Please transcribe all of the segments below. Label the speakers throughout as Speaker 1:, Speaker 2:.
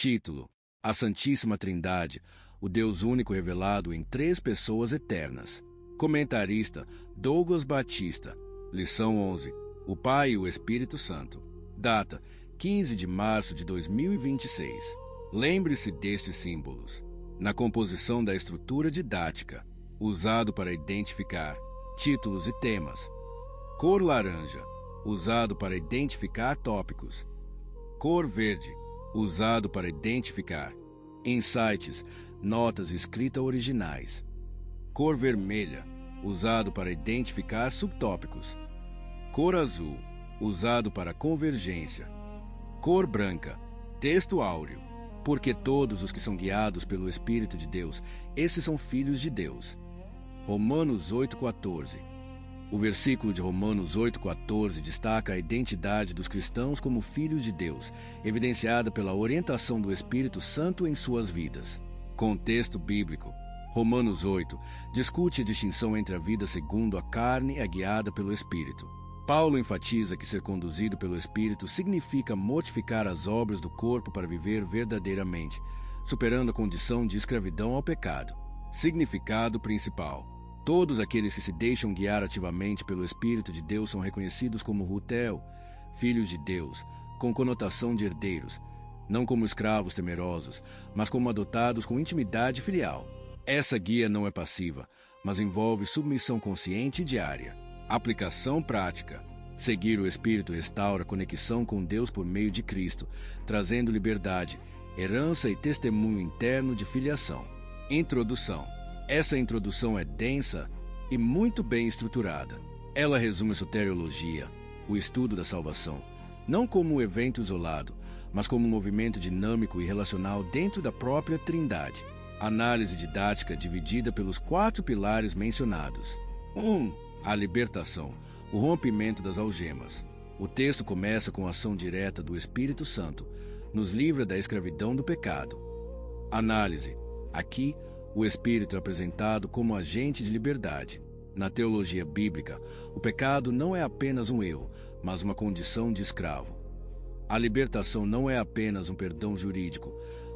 Speaker 1: Título: A Santíssima Trindade, o Deus único revelado em 3 pessoas eternas. Comentarista: Douglas Batista. Lição 11. O Pai e o Espírito Santo. Data: 15 de março de 2026. Lembre-se destes símbolos na composição da estrutura didática, usado para identificar títulos e temas. Cor laranja, usado para identificar tópicos. Cor verde, usado para identificar insights, notas e escrita originais. Cor vermelha, usado para identificar subtópicos. Cor azul, usado para convergência. Cor branca, texto áureo, porque todos os que são guiados pelo Espírito de Deus, esses são filhos de Deus. Romanos 8,14. O versículo de Romanos 8,14 destaca a identidade dos cristãos como filhos de Deus, evidenciada pela orientação do Espírito Santo em suas vidas. Contexto bíblico. Romanos 8 discute a distinção entre a vida segundo a carne e a guiada pelo Espírito. Paulo enfatiza que ser conduzido pelo Espírito significa mortificar as obras do corpo para viver verdadeiramente, superando a condição de escravidão ao pecado. Significado principal: todos aqueles que se deixam guiar ativamente pelo Espírito de Deus são reconhecidos como Rutel, filhos de Deus, com conotação de herdeiros, não como escravos temerosos, mas como adotados com intimidade filial. Essa guia não é passiva, mas envolve submissão consciente e diária. Aplicação prática. Seguir o Espírito restaura a conexão com Deus por meio de Cristo, trazendo liberdade, herança e testemunho interno de filiação. Introdução. Essa introdução é densa e muito bem estruturada. Ela resume a soteriologia, o estudo da salvação, não como um evento isolado, mas como um movimento dinâmico e relacional dentro da própria Trindade. Análise didática dividida pelos 4 pilares mencionados. 1. A libertação, o rompimento das algemas. O texto começa com a ação direta do Espírito Santo, nos livra da escravidão do pecado. Análise. Aqui, o Espírito é apresentado como agente de liberdade. Na teologia bíblica, o pecado não é apenas um erro, mas uma condição de escravo. A libertação não é apenas um perdão jurídico,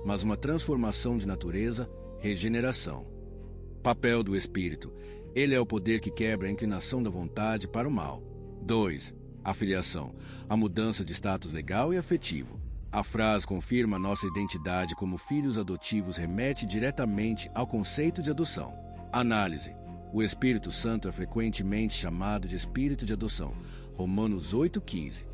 Speaker 1: mas uma transformação de natureza, regeneração. Papel do Espírito. Ele é o poder que quebra a inclinação da vontade para o mal. 2. A filiação, a mudança de status legal e afetivo. A frase confirma nossa identidade como filhos adotivos remete diretamente ao conceito de adoção. Análise. O Espírito Santo é frequentemente chamado de Espírito de adoção. Romanos 8,15.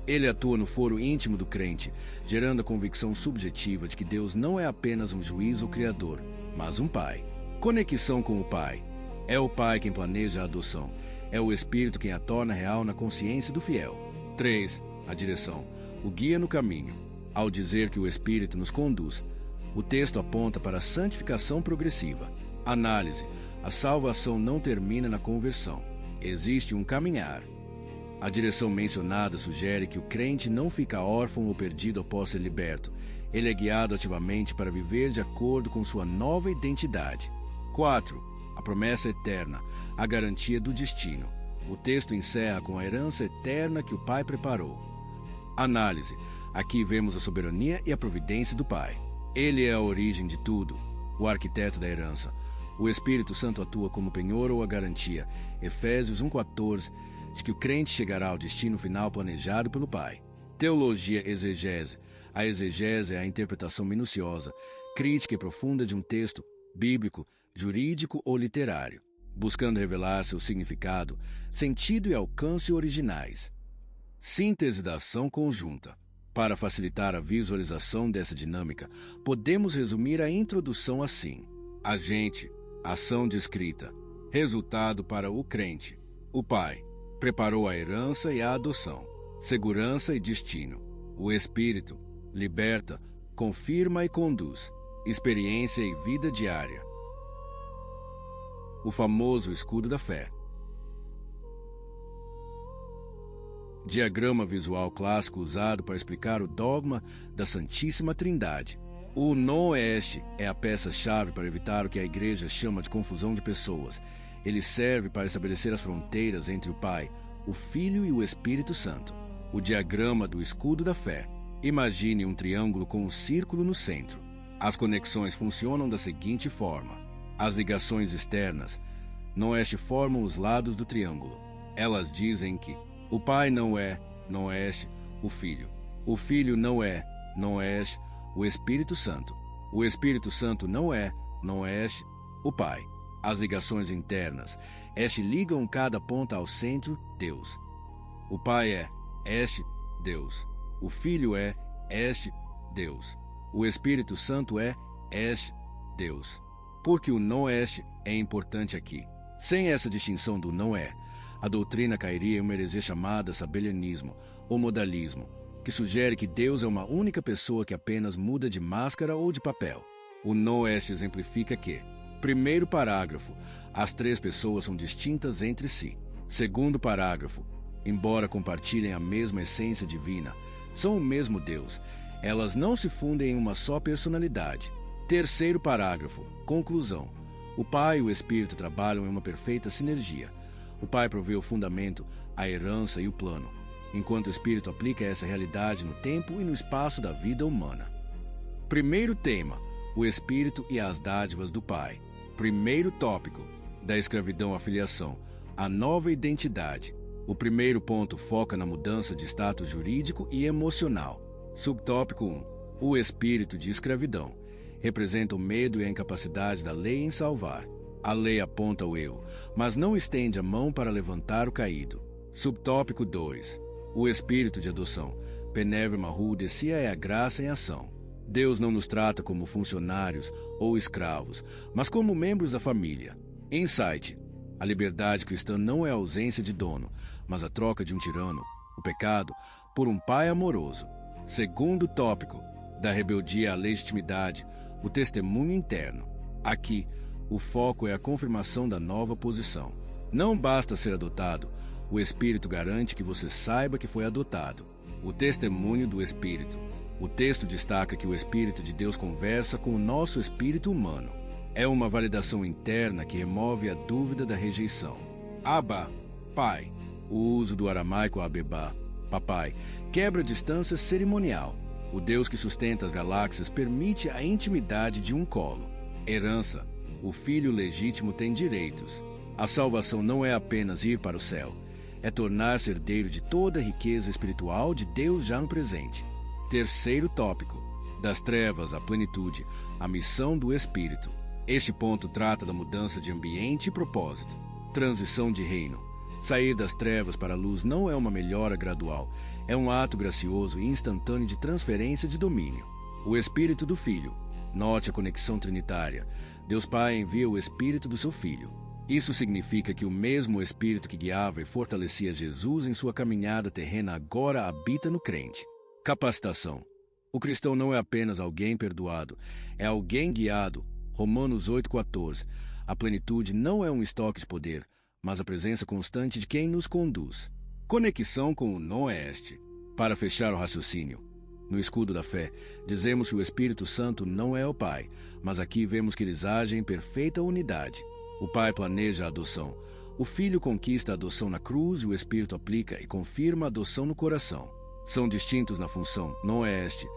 Speaker 1: Ele atua no foro íntimo do crente, gerando a convicção subjetiva de que Deus não é apenas um juiz ou criador, mas um pai. Conexão com o Pai. É o Pai quem planeja a adoção. É o Espírito quem a torna real na consciência do fiel. 3. A direção. O guia no caminho. Ao dizer que o Espírito nos conduz, o texto aponta para a santificação progressiva. Análise. A salvação não termina na conversão. Existe um caminhar. A direção mencionada sugere que o crente não fica órfão ou perdido após ser liberto. Ele é guiado ativamente para viver de acordo com sua nova identidade. 4. A promessa eterna, a garantia do destino. O texto encerra com a herança eterna que o Pai preparou. Análise. Aqui vemos a soberania e a providência do Pai. Ele é a origem de tudo, o arquiteto da herança. O Espírito Santo atua como penhor ou a garantia. Efésios 1,14, de que o crente chegará ao destino final planejado pelo Pai. Teologia exegese. A exegese é a interpretação minuciosa, crítica e profunda de um texto bíblico, jurídico ou literário, buscando revelar seu significado, sentido e alcance originais. Síntese da ação conjunta. Para facilitar a visualização dessa dinâmica, podemos resumir a introdução assim: agente, ação descrita, resultado para o crente. O Pai preparou a herança e a adoção, segurança e destino. O Espírito liberta, confirma e conduz, experiência e vida diária. O famoso escudo da fé. Diagrama visual clássico usado para explicar o dogma da Santíssima Trindade. O non est é a peça-chave para evitar o que a Igreja chama de confusão de pessoas. Ele serve para estabelecer as fronteiras entre o Pai, o Filho e o Espírito Santo. O diagrama do escudo da fé. Imagine um triângulo com um círculo no centro. As conexões funcionam da seguinte forma. As ligações externas, no-oeste, formam os lados do triângulo. Elas dizem que o Pai não é, no-oeste, o Filho não é, no-oeste, o Espírito Santo. O Espírito Santo não é, no-oeste, o Pai. As ligações internas, este, ligam cada ponta ao centro, Deus. O Pai é, este, Deus. O Filho é, este, Deus. O Espírito Santo é, este, Deus. Porque o não-este é importante aqui. Sem essa distinção do não é, a doutrina cairia em uma heresia chamada sabelianismo ou modalismo, que sugere que Deus é uma única pessoa que apenas muda de máscara ou de papel. O não-este exemplifica que, primeiro parágrafo, as três pessoas são distintas entre si. Segundo parágrafo, embora compartilhem a mesma essência divina, são o mesmo Deus. Elas não se fundem em uma só personalidade. Terceiro parágrafo, conclusão. O Pai e o Espírito trabalham em uma perfeita sinergia. O Pai provê o fundamento, a herança e o plano, enquanto o Espírito aplica essa realidade no tempo e no espaço da vida humana. Primeiro tema, o Espírito e as dádivas do Pai. Primeiro tópico, da escravidão à filiação, a nova identidade. O primeiro ponto foca na mudança de status jurídico e emocional. Subtópico 1. O espírito de escravidão representa o medo e a incapacidade da lei em salvar. A lei aponta o erro, mas não estende a mão para levantar o caído. Subtópico 2. O espírito de adoção. Peneve Mahu Dessia é a graça em ação. Deus não nos trata como funcionários ou escravos, mas como membros da família. Insight. A liberdade cristã não é a ausência de dono, mas a troca de um tirano, o pecado, por um pai amoroso. Segundo tópico, da rebeldia à legitimidade, o testemunho interno. Aqui, o foco é a confirmação da nova posição. Não basta ser adotado, o Espírito garante que você saiba que foi adotado. O testemunho do Espírito. O texto destaca que o Espírito de Deus conversa com o nosso espírito humano. É uma validação interna que remove a dúvida da rejeição. Abba, Pai. O uso do aramaico Abeba, Papai, quebra a distância cerimonial. O Deus que sustenta as galáxias permite a intimidade de um colo. Herança. O filho legítimo tem direitos. A salvação não é apenas ir para o céu. É tornar-se herdeiro de toda a riqueza espiritual de Deus já no presente. Terceiro tópico. Das trevas à plenitude, a missão do Espírito. Este ponto trata da mudança de ambiente e propósito. Transição de reino. Sair das trevas para a luz não é uma melhora gradual, é um ato gracioso e instantâneo de transferência de domínio. O Espírito do Filho. Note a conexão trinitária. Deus Pai envia o Espírito do seu Filho. Isso significa que o mesmo Espírito que guiava e fortalecia Jesus em sua caminhada terrena agora habita no crente. Capacitação. O cristão não é apenas alguém perdoado, é alguém guiado. Romanos 8,14. A plenitude não é um estoque de poder, mas a presença constante de quem nos conduz. Conexão com o não-oeste. Para fechar o raciocínio, no escudo da fé, dizemos que o Espírito Santo não é o Pai, mas aqui vemos que eles agem em perfeita unidade. O Pai planeja a adoção. O Filho conquista a adoção na cruz e o Espírito aplica e confirma a adoção no coração. São distintos na função, não-oeste,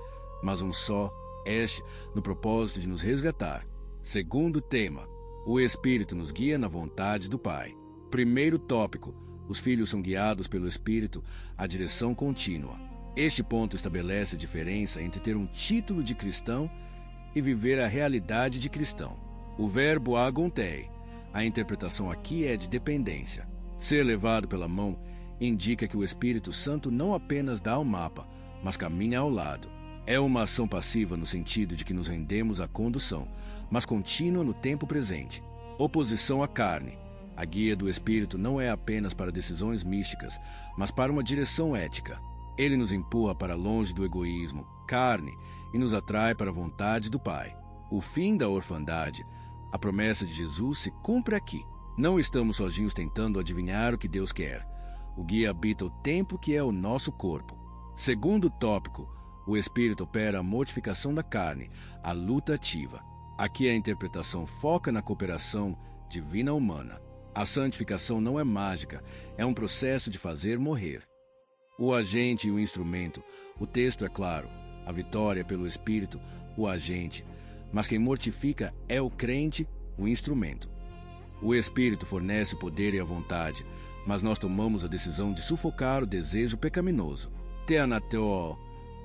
Speaker 1: mas um só, este, no propósito de nos resgatar. Segundo tema, o Espírito nos guia na vontade do Pai. Primeiro tópico, os filhos são guiados pelo Espírito à direção contínua. Este ponto estabelece a diferença entre ter um título de cristão e viver a realidade de cristão. O verbo agontei, a interpretação aqui é de dependência. Ser levado pela mão indica que o Espírito Santo não apenas dá o mapa, mas caminha ao lado. É uma ação passiva no sentido de que nos rendemos à condução, mas contínua no tempo presente. Oposição à carne. A guia do Espírito não é apenas para decisões místicas, mas para uma direção ética. Ele nos empurra para longe do egoísmo, carne, e nos atrai para a vontade do Pai. O fim da orfandade, a promessa de Jesus, se cumpre aqui. Não estamos sozinhos tentando adivinhar o que Deus quer. O guia habita o tempo que é o nosso corpo. Segundo tópico, o Espírito opera a mortificação da carne, a luta ativa. Aqui a interpretação foca na cooperação divina-humana. A santificação não é mágica, é um processo de fazer morrer. O agente e o instrumento. O texto é claro. A vitória pelo Espírito, o agente. Mas quem mortifica é o crente, o instrumento. O Espírito fornece o poder e a vontade, mas nós tomamos a decisão de sufocar o desejo pecaminoso. Theanateo,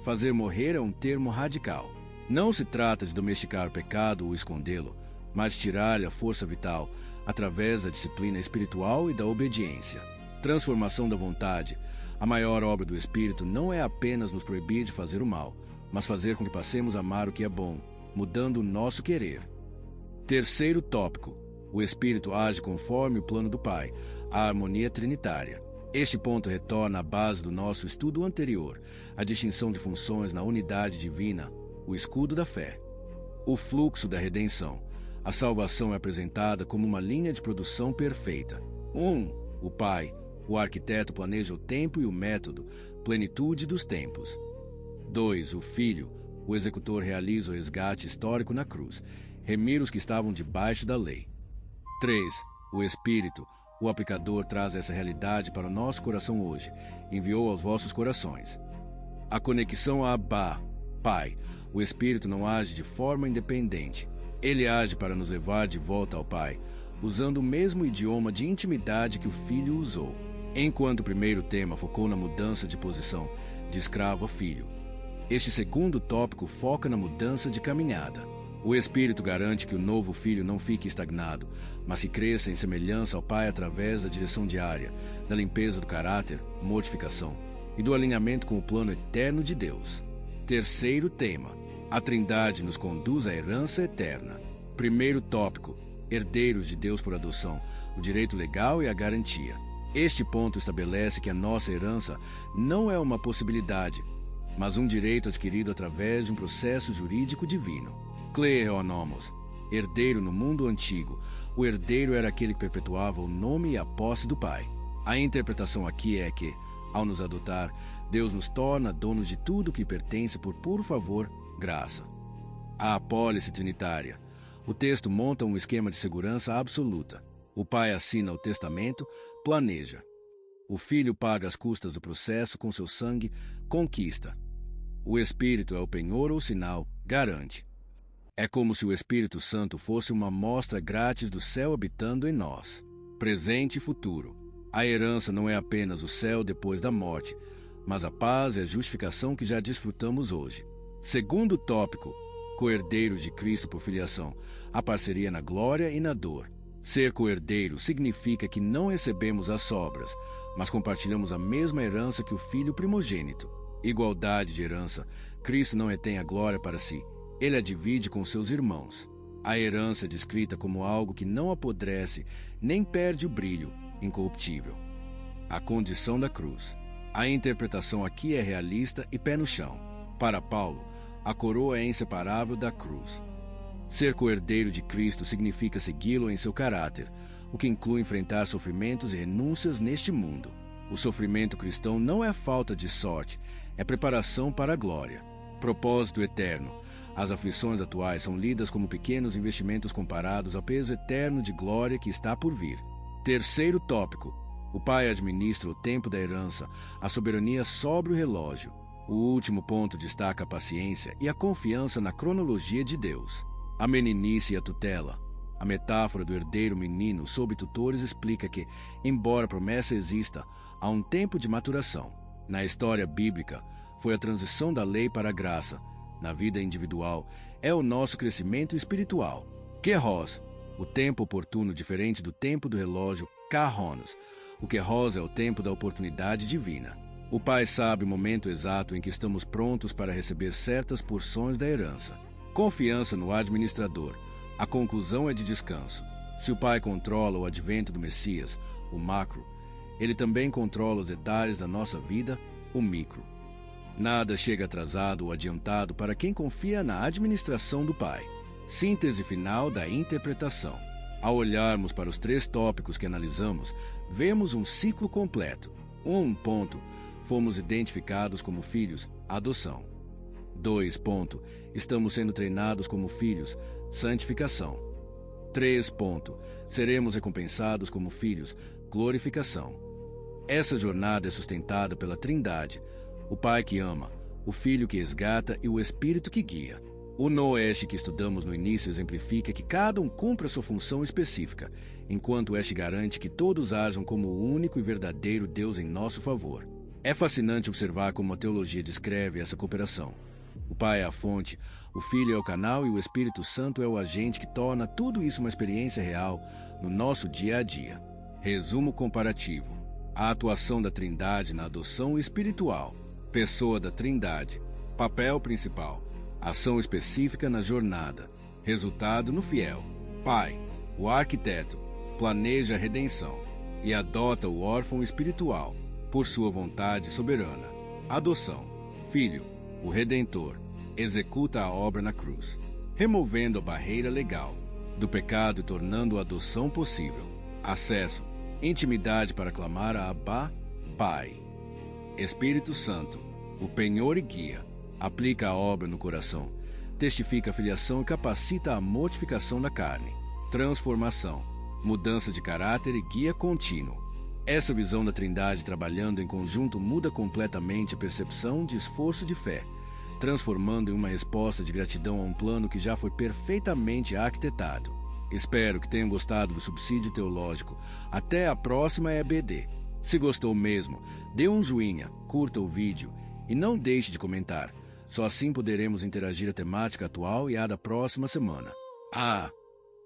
Speaker 1: fazer morrer, é um termo radical. Não se trata de domesticar o pecado ou escondê-lo, mas tirar-lhe a força vital através da disciplina espiritual e da obediência. Transformação da vontade. A maior obra do Espírito não é apenas nos proibir de fazer o mal, mas fazer com que passemos a amar o que é bom, mudando o nosso querer. Terceiro tópico. O Espírito age conforme o plano do Pai, a harmonia trinitária. Este ponto retorna à base do nosso estudo anterior, a distinção de funções na unidade divina, o escudo da fé. O fluxo da redenção. A salvação é apresentada como uma linha de produção perfeita. 1. O Pai. O arquiteto planeja o tempo e o método, plenitude dos tempos. 2. O Filho. O executor realiza o resgate histórico na cruz, remir os que estavam debaixo da lei. 3. O Espírito. O aplicador traz essa realidade para o nosso coração hoje, enviou aos vossos corações. A conexão a Abba, Pai. O Espírito não age de forma independente. Ele age para nos levar de volta ao Pai, usando o mesmo idioma de intimidade que o Filho usou. Enquanto o primeiro tema focou na mudança de posição, de escravo a filho, este segundo tópico foca na mudança de caminhada. O Espírito garante que o novo filho não fique estagnado, mas que cresça em semelhança ao Pai através da direção diária, da limpeza do caráter, mortificação, e do alinhamento com o plano eterno de Deus. Terceiro tema. A Trindade nos conduz à herança eterna. Primeiro tópico. Herdeiros de Deus por adoção, o direito legal e a garantia. Este ponto estabelece que a nossa herança não é uma possibilidade, mas um direito adquirido através de um processo jurídico divino. Kleonomos, herdeiro no mundo antigo. O herdeiro era aquele que perpetuava o nome e a posse do pai. A interpretação aqui é que, ao nos adotar, Deus nos torna donos de tudo que pertence por puro favor, graça. A apólice trinitária. O texto monta um esquema de segurança absoluta. O pai assina o testamento, planeja. O filho paga as custas do processo com seu sangue, conquista. O Espírito é o penhor ou sinal, garante. É como se o Espírito Santo fosse uma amostra grátis do céu habitando em nós. Presente e futuro. A herança não é apenas o céu depois da morte, mas a paz e a justificação que já desfrutamos hoje. Segundo tópico, co-herdeiros de Cristo por filiação, a parceria na glória e na dor. Ser co-herdeiro significa que não recebemos as sobras, mas compartilhamos a mesma herança que o filho primogênito. Igualdade de herança. Cristo não retém a glória para si. Ele a divide com seus irmãos. A herança é descrita como algo que não apodrece, nem perde o brilho, incorruptível. A condição da cruz. A interpretação aqui é realista e pé no chão. Para Paulo, a coroa é inseparável da cruz. Ser co-herdeiro de Cristo significa segui-lo em seu caráter, o que inclui enfrentar sofrimentos e renúncias neste mundo. O sofrimento cristão não é falta de sorte, é preparação para a glória. Propósito eterno. As aflições atuais são lidas como pequenos investimentos comparados ao peso eterno de glória que está por vir. Terceiro tópico. O Pai administra o tempo da herança, a soberania sobre o relógio. O último ponto destaca a paciência e a confiança na cronologia de Deus. A meninice e a tutela. A metáfora do herdeiro menino sob tutores explica que, embora a promessa exista, há um tempo de maturação. Na história bíblica, foi a transição da lei para a graça. Na vida individual, é o nosso crescimento espiritual. Kairos, o tempo oportuno diferente do tempo do relógio Kairos. O Kairos é o tempo da oportunidade divina. O Pai sabe o momento exato em que estamos prontos para receber certas porções da herança. Confiança no administrador. A conclusão é de descanso. Se o Pai controla o advento do Messias, o macro, ele também controla os detalhes da nossa vida, o micro. Nada chega atrasado ou adiantado para quem confia na administração do Pai. Síntese final da interpretação. Ao olharmos para os 3 tópicos que analisamos, vemos um ciclo completo. 1. Fomos identificados como filhos, adoção. 2. Estamos sendo treinados como filhos, santificação. 3. Seremos recompensados como filhos, glorificação. Essa jornada é sustentada pela Trindade, o Pai que ama, o Filho que resgata e o Espírito que guia. O no-oeste que estudamos no início exemplifica que cada um cumpra sua função específica, enquanto o oeste garante que todos ajam como o único e verdadeiro Deus em nosso favor. É fascinante observar como a teologia descreve essa cooperação. O Pai é a fonte, o Filho é o canal e o Espírito Santo é o agente que torna tudo isso uma experiência real no nosso dia a dia. Resumo comparativo. A atuação da Trindade na adoção espiritual. Pessoa da Trindade. Papel principal. Ação específica na jornada. Resultado no fiel. Pai, o arquiteto, planeja a redenção e adota o órfão espiritual por sua vontade soberana. Adoção. Filho, o Redentor, executa a obra na cruz, removendo a barreira legal do pecado e tornando a adoção possível. Acesso, intimidade para clamar a Abba, Pai. Espírito Santo, o penhor e guia, aplica a obra no coração, testifica a filiação e capacita a mortificação da carne. Transformação, mudança de caráter e guia contínuo. Essa visão da Trindade trabalhando em conjunto muda completamente a percepção de esforço de fé, transformando em uma resposta de gratidão a um plano que já foi perfeitamente arquitetado. Espero que tenham gostado do subsídio teológico. Até a próxima EBD. Se gostou mesmo, dê um joinha, curta o vídeo e não deixe de comentar. Só assim poderemos interagir a temática atual e a da próxima semana.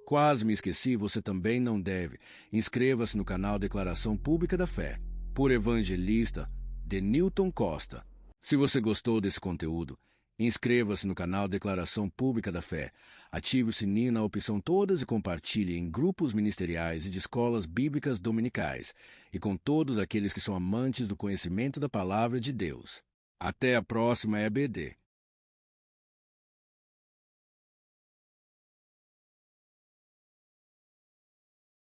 Speaker 1: Quase me esqueci, você também não deve. Inscreva-se no canal Declaração Pública da Fé, por evangelista Denilton Costa. Se você gostou desse conteúdo, inscreva-se no canal Declaração Pública da Fé, ative o sininho na opção todas e compartilhe em grupos ministeriais e de escolas bíblicas dominicais e com todos aqueles que são amantes do conhecimento da Palavra de Deus. Até a próxima EBD.